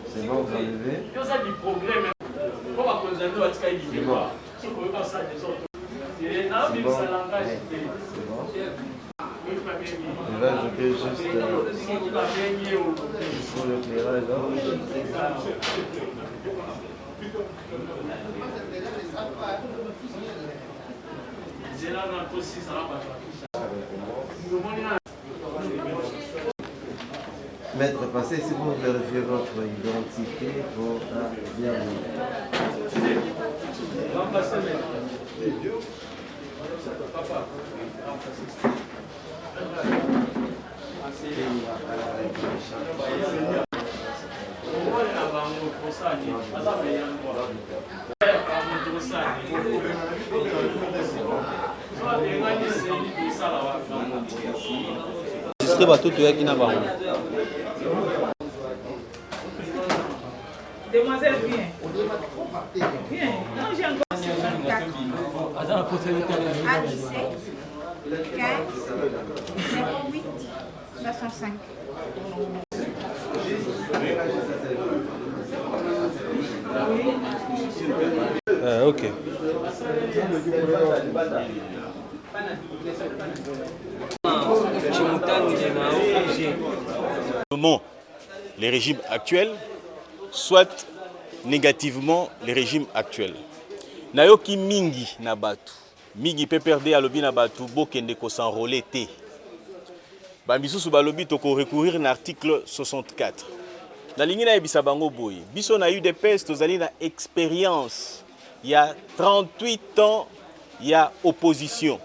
C'est bon, vous enlevez. Je vais ajouter juste pour l'éclairage. Maître, passez ici pour vérifier votre identité pour bien Demoiselle, viens. Viens. Non, j'ai encore 54. A17 15 08 65. Ok. Les régimes actuels, soit négativement les régimes actuels. Nayoki mingi na batu, mingi pe perdre alobi na batu bokende ko s'enrôler te. Bambisusu balobi toko recourir na article 64. Na lingi na ebisa bango boye. Biso na eu des pestes tozali na expérience. Il y a 38 ans, il y a opposition.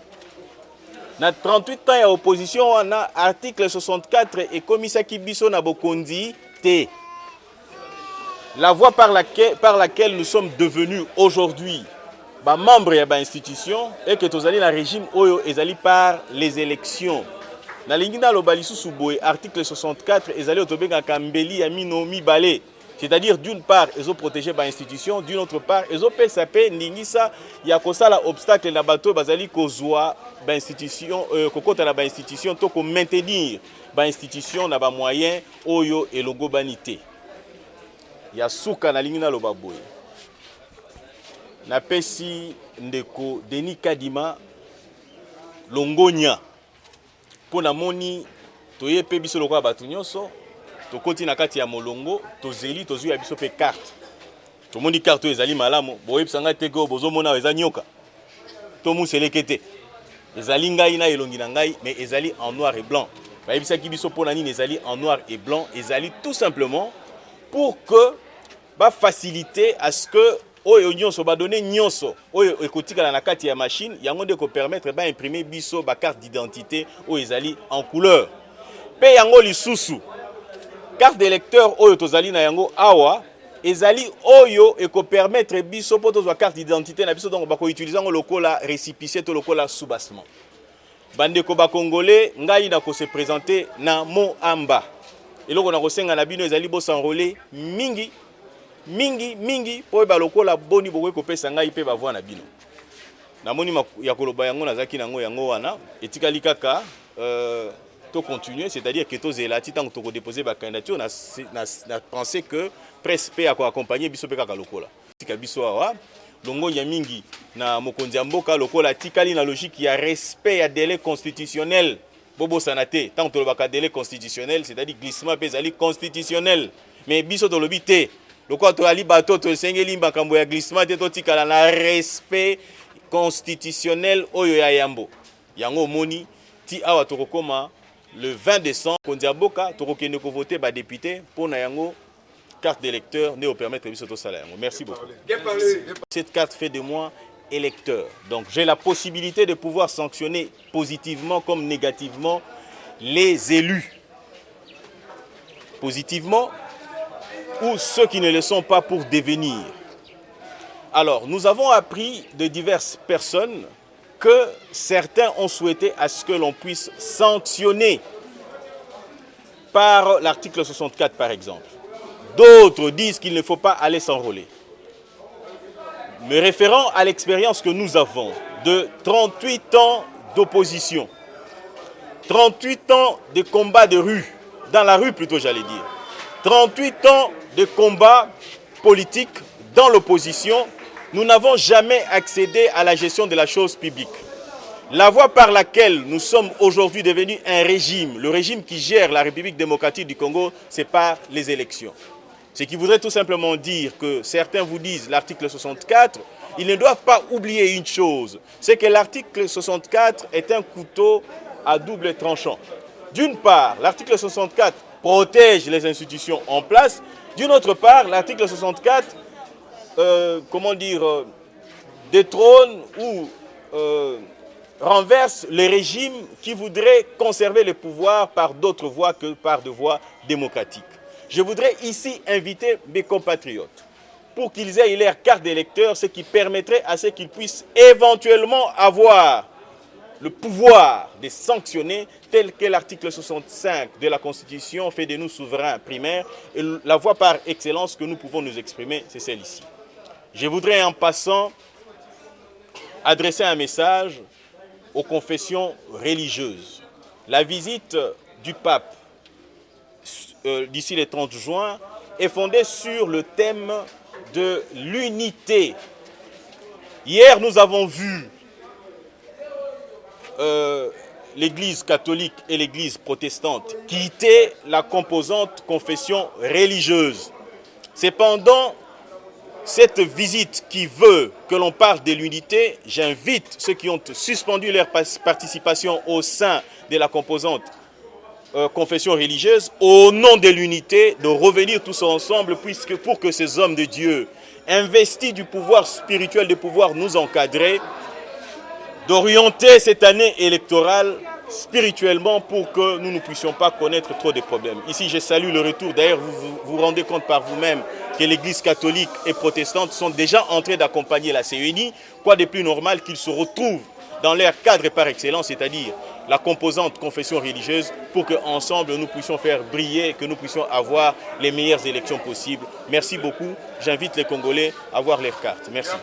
Na 38 ans, il y a opposition, on a article 64 et komisaki biso na bokondi te. La voie par laquelle nous sommes devenus aujourd'hui membres de l'institution et que nous allons dans le régime oyo ezali par les élections. Na lingina lobalisu suboye article 64 ezali otobenga kambeli ya mino mibale. C'est-à-dire d'une part, ils ont protégé l'institution, d'une autre part, ils ont PSAP, Ningisa, il y a un obstacle na bateau, bazali kozwa l'institution, kokota na institution, to ko maintenir l'institution na ba moyen oyo et logo banité. Il y a souka na lingina lobaboye. Na pesi ndeko Denis Kadima Longonia. Pour na moni toye pe biso lokwa batu nyonso. Tokoti na kati ya molongo tozeli tozui ya biso pe carte tomoni carte ezali malamu boyebisanga te ko bozomona eza nyoka to muselekete ezali ngai na elongi na ngai mais ezali en noir et blanc bayebisaki biso pona nini ezali en noir et blanc ezali tout simplement pour que ba faciliter à ce que oyo nyonso ba donner nyonso oyo ekotikala na kati ya machine yango de ko permettre ba imprimer biso ba carte d'identité oyo ezali en couleur pe yango lisusu carte d'électeur oyo tozali na yango awa ezali oyo eko permettre biso po tozwa carte d'identité na biso donc bako utiliser ngo lokola récipicé to lokola soubassement bandeko ba congolais ngai na ko se présenter na Moamba eloko na kosenga na bino ezali bo s'enrôler mingi po ba lokola boni boko ko pesa ngai pe ba voix na bino na moni ya koloba yango nazaki nango yango wana etikali kaka to continuer, c'est-à-dire que tous les lati tant que tu déposer ba candidature na penser que presse pe accompagner biso pe kaka lokola tika biso awa longo ya mingi na mokonzi ya mboka lokola tikali na logique ya respect ya délai constitutionnel bobo sanate tant que tu ba délai constitutionnel c'est-à-dire glissement pe zali constitutionnel mais biso to lobi te lokola to ali bato to sengeli mbakambo ya glissement te to tikala na respect constitutionnel oyo ya yambo yango moni ti awa to kokoma le 20 décembre, Kondiaboka, Torokene ko voté ba député pour na yango carte d'électeur n'est au permettre au salaire. Merci beaucoup. Cette carte fait de moi électeur. Donc j'ai la possibilité de pouvoir sanctionner positivement comme négativement les élus. Positivement ou ceux qui ne le sont pas pour devenir. Alors, nous avons appris de diverses personnes que certains ont souhaité à ce que l'on puisse sanctionner par l'article 64 par exemple. D'autres disent qu'il ne faut pas aller s'enrôler. Me référant à l'expérience que nous avons de 38 ans d'opposition, 38 ans de combat de rue, dans la rue plutôt j'allais dire, 38 ans de combat politique dans l'opposition, nous n'avons jamais accédé à la gestion de la chose publique. La voie par laquelle nous sommes aujourd'hui devenus un régime, le régime qui gère la République démocratique du Congo, c'est par les élections. Ce qui voudrait tout simplement dire que certains vous disent l'article 64, ils ne doivent pas oublier une chose, c'est que l'article 64 est un couteau à double tranchant. D'une part, l'article 64 protège les institutions en place. D'une autre part, l'article 64, détrône ou renverse les régimes qui voudraient conserver le pouvoir par d'autres voies que par des voies démocratiques. Je voudrais ici inviter mes compatriotes pour qu'ils aient leur carte d'électeur, ce qui permettrait à ce qu'ils puissent éventuellement avoir le pouvoir de sanctionner tel que l'article 65 de la Constitution fait de nous souverains primaires. Et la voie par excellence que nous pouvons nous exprimer, c'est celle-ci. Je voudrais en passant adresser un message aux confessions religieuses. La visite du pape d'ici le 30 juin est fondée sur le thème de l'unité. Hier, nous avons vu l'Église catholique et l'Église protestante quitter la composante confession religieuse. Cependant, cette visite qui veut que l'on parle de l'unité, j'invite ceux qui ont suspendu leur participation au sein de la composante confession religieuse, au nom de l'unité, de revenir tous ensemble pour que ces hommes de Dieu, investis du pouvoir spirituel, de pouvoir nous encadrer, d'orienter cette année électorale spirituellement pour que nous ne puissions pas connaître trop de problèmes. Ici, je salue le retour. D'ailleurs, vous vous rendez compte par vous-même que l'Église catholique et protestante sont déjà en train d'accompagner la CENI. Quoi de plus normal qu'ils se retrouvent dans leur cadre par excellence, c'est-à-dire la composante confession religieuse, pour qu'ensemble nous puissions faire briller, que nous puissions avoir les meilleures élections possibles. Merci beaucoup. J'invite les Congolais à voir leurs cartes. Merci.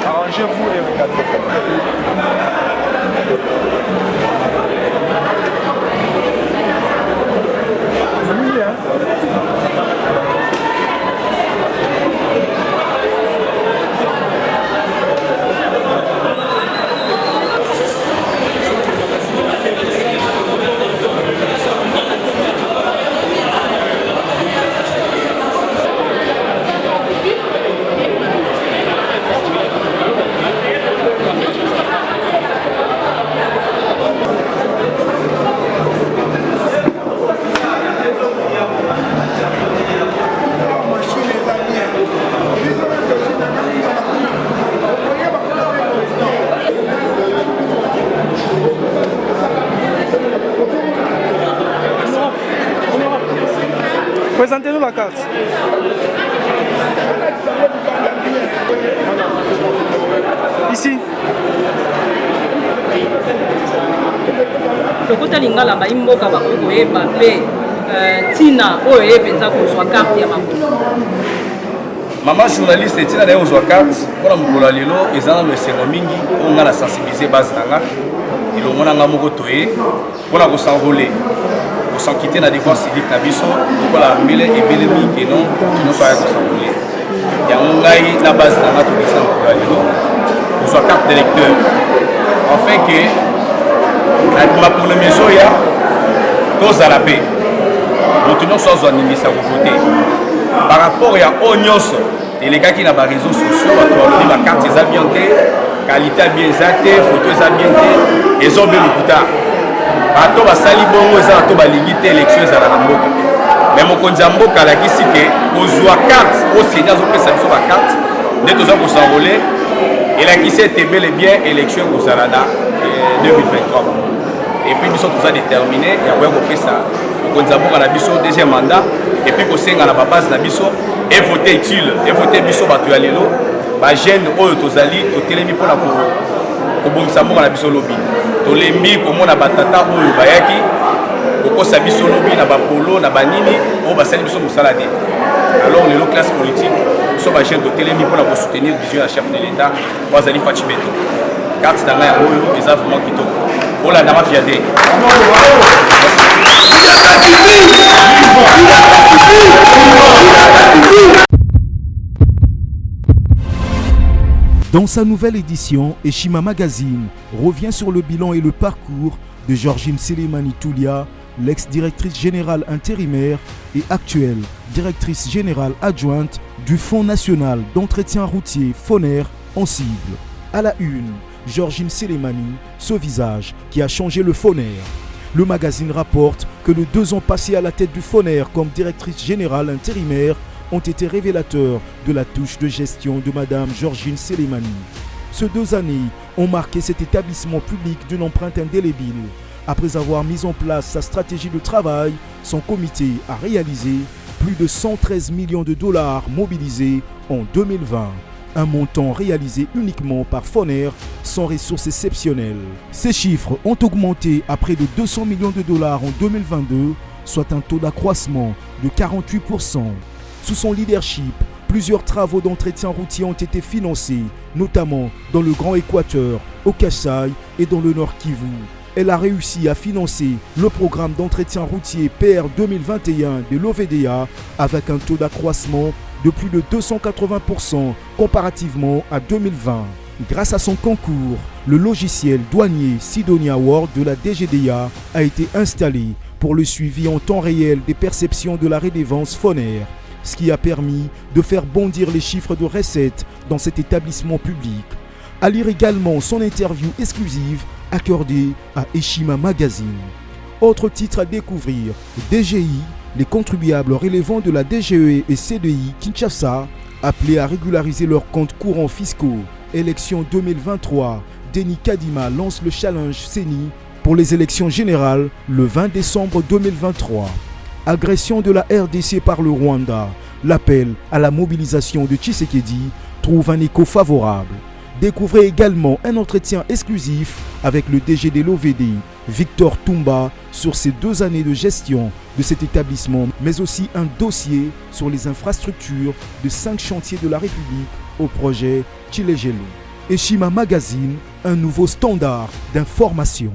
Arrangez-vous et regardez. Oui, hein. Présentez-nous la carte. Ici. Lokuta lingala ba imboka ba koyeba pe tina oyo epenza kozwa carte ya makolo. Maman journaliste tina na ozwa carte pona mokolo lelo ezana no esengo mingi o ngana sensibiliser base nanga ilongona nga moko toye pona ko s'envoler ko s'en quitter na devoir civique na biso lokola mbele ebele mingi non no pa ko s'envoler ya ngai na base nanga to bisa mokolo lelo ozwa carte d'électeur enfin que na pour le maison ya tozala pe moto nyonso azwa ningisa kovote par rapport ya o nyonso elekaki na ba réseaux sociaux bato baloni bakarte eza bien te qualité ya bien eza te photo eza bien te ezobe lokuta bato basali bongo eza bato balingi te élection ezala na mboka mais mokonzi ya mboka alakisi ke kozwa carte oseni azopesa biso bakarte nde toza kosanrole elakisi ete bel et bien élection ekozala na 2023 et puis biso toza déterminé ya koya kopesa mokonzi ya mboka na biso deuxième mandat et puis kosenga na babase na biso evote utile evote biso bato ya lelo bagene oyo tozali totelemi mpona kobongisa mboka na biso lobi tolembi komona batata oyo bayaki kokosa biso lobi na bapolo na banini oyo basali biso mosala te alors lelo classe politique biso bagene totelemi mpona kosoutenir vision ya chef de l'état oyo azali faci beto carte na ngai yango oyo eza vraiment kitoko olanda mafia te. Dans sa nouvelle édition, Eshima Magazine revient sur le bilan et le parcours de Georgine Selemani Toulia, l'ex-directrice générale intérimaire et actuelle directrice générale adjointe du Fonds national d'entretien routier FONER en cible. À la une, Georgine Selemani, ce visage qui a changé le FONER. Le magazine rapporte que les 2 ans passés à la tête du FONER comme directrice générale intérimaire ont été révélateurs de la touche de gestion de Madame Georgine Selemani. Ces 2 années ont marqué cet établissement public d'une empreinte indélébile. Après avoir mis en place sa stratégie de travail, son comité a réalisé plus de 113 millions de dollars mobilisés en 2020. Un montant réalisé uniquement par FONER sans ressources exceptionnelles. Ces chiffres ont augmenté à près de 200 millions de dollars en 2022, soit un taux d'accroissement de 48%. Sous son leadership, plusieurs travaux d'entretien routier ont été financés, notamment dans le Grand Équateur, au Kasaï et dans le Nord Kivu. Elle a réussi à financer le programme d'entretien routier PR 2021 de l'OVDA avec un taux d'accroissement de plus de 280% comparativement à 2020. Grâce à son concours, le logiciel douanier Sidonia World de la DGDA a été installé pour le suivi en temps réel des perceptions de la redevance FONER. ce qui a permis de faire bondir les chiffres de recettes dans cet établissement public. À lire également son interview exclusive accordée à Eshima Magazine. Autre titre à découvrir, DGI, les contribuables relevant de la DGE et CDI Kinshasa, appelés à régulariser leurs comptes courants fiscaux. Élection 2023, Denis Kadima lance le challenge CENI pour les élections générales le 20 décembre 2023. Agression de la RDC par le Rwanda, l'appel à la mobilisation de Tshisekedi trouve un écho favorable. Découvrez également un entretien exclusif avec le DG de l'OVD, Victor Toumba, sur ces 2 années de gestion de cet établissement, mais aussi un dossier sur les infrastructures de 5 chantiers de la République au projet Chilejelo. Eshima Magazine, un nouveau standard d'information.